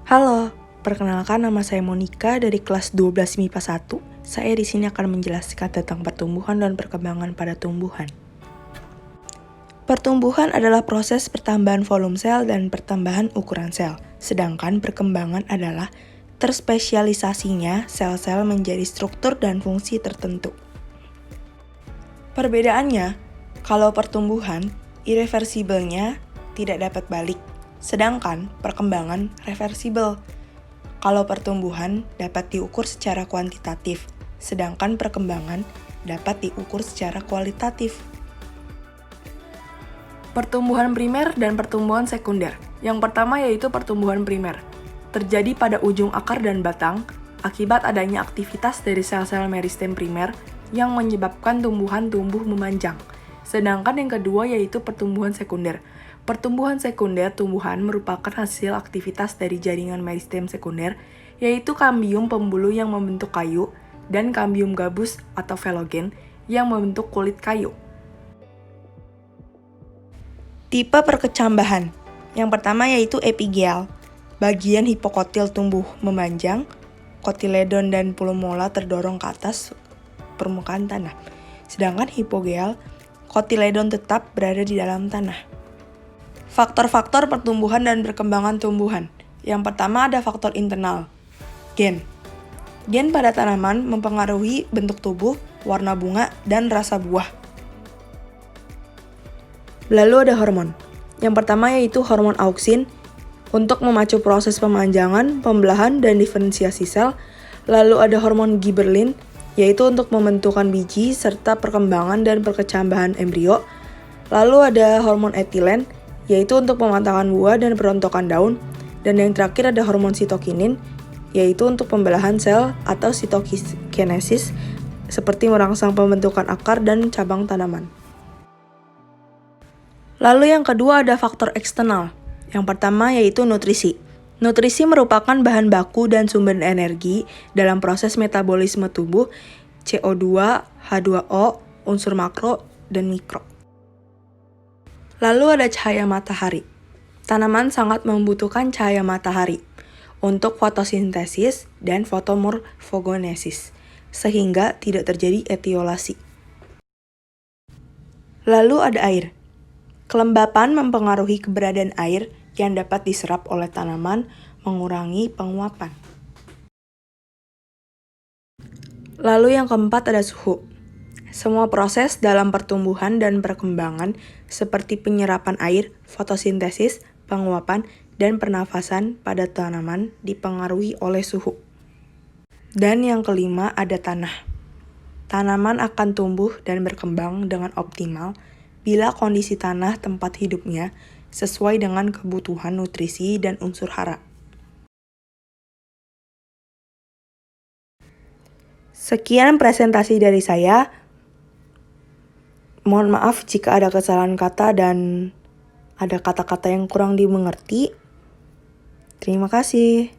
Halo, perkenalkan nama saya Monica dari kelas 12 MIPA 1. Saya di sini akan menjelaskan tentang pertumbuhan dan perkembangan pada tumbuhan. Pertumbuhan adalah proses pertambahan volume sel dan pertambahan ukuran sel, sedangkan perkembangan adalah terspesialisasinya sel-sel menjadi struktur dan fungsi tertentu. Perbedaannya, kalau pertumbuhan, irreversibelnya tidak dapat balik, sedangkan perkembangan reversibel. Kalau pertumbuhan dapat diukur secara kuantitatif, sedangkan perkembangan dapat diukur secara kualitatif. Pertumbuhan primer dan pertumbuhan sekunder. Yang pertama yaitu pertumbuhan primer. Terjadi pada ujung akar dan batang akibat adanya aktivitas dari sel-sel meristem primer yang menyebabkan tumbuhan tumbuh memanjang. Sedangkan yang kedua yaitu pertumbuhan sekunder. Pertumbuhan sekunder tumbuhan merupakan hasil aktivitas dari jaringan meristem sekunder, yaitu kambium pembuluh yang membentuk kayu dan kambium gabus atau velogen yang membentuk kulit kayu. Tipe perkecambahan. Yang pertama yaitu epigel. Bagian hipokotil tumbuh memanjang, kotiledon dan plumula terdorong ke atas permukaan tanah. Sedangkan hipogel, kotiledon tetap berada di dalam tanah. Faktor-faktor pertumbuhan dan perkembangan tumbuhan. Yang pertama ada faktor internal, gen. Gen pada tanaman mempengaruhi bentuk tubuh, warna bunga, dan rasa buah. Lalu ada hormon. Yang pertama yaitu hormon auksin untuk memacu proses pemanjangan, pembelahan, dan diferensiasi sel. Lalu ada hormon gibberellin yaitu untuk membentukkan biji serta perkembangan dan perkecambahan embrio. Lalu ada hormon etilen yaitu untuk pematangan buah dan perontokan daun. Dan yang terakhir ada hormon sitokinin yaitu untuk pembelahan sel atau sitokinesis seperti merangsang pembentukan akar dan cabang tanaman. Lalu yang kedua ada faktor eksternal. Yang pertama yaitu nutrisi. Nutrisi merupakan bahan baku dan sumber energi dalam proses metabolisme tubuh, CO2, H2O, unsur makro, dan mikro. Lalu ada cahaya matahari. Tanaman sangat membutuhkan cahaya matahari untuk fotosintesis dan fotomorfogenesis, sehingga tidak terjadi etiolasi. Lalu ada air. Kelembapan mempengaruhi keberadaan air yang dapat diserap oleh tanaman, mengurangi penguapan. Lalu yang keempat ada suhu. Semua proses dalam pertumbuhan dan perkembangan seperti penyerapan air, fotosintesis, penguapan, dan pernafasan pada tanaman dipengaruhi oleh suhu. Dan yang kelima ada tanah. Tanaman akan tumbuh dan berkembang dengan optimal bila kondisi tanah tempat hidupnya sesuai dengan kebutuhan nutrisi dan unsur hara. Sekian presentasi dari saya. Mohon maaf jika ada kesalahan kata dan ada kata-kata yang kurang dimengerti. Terima kasih.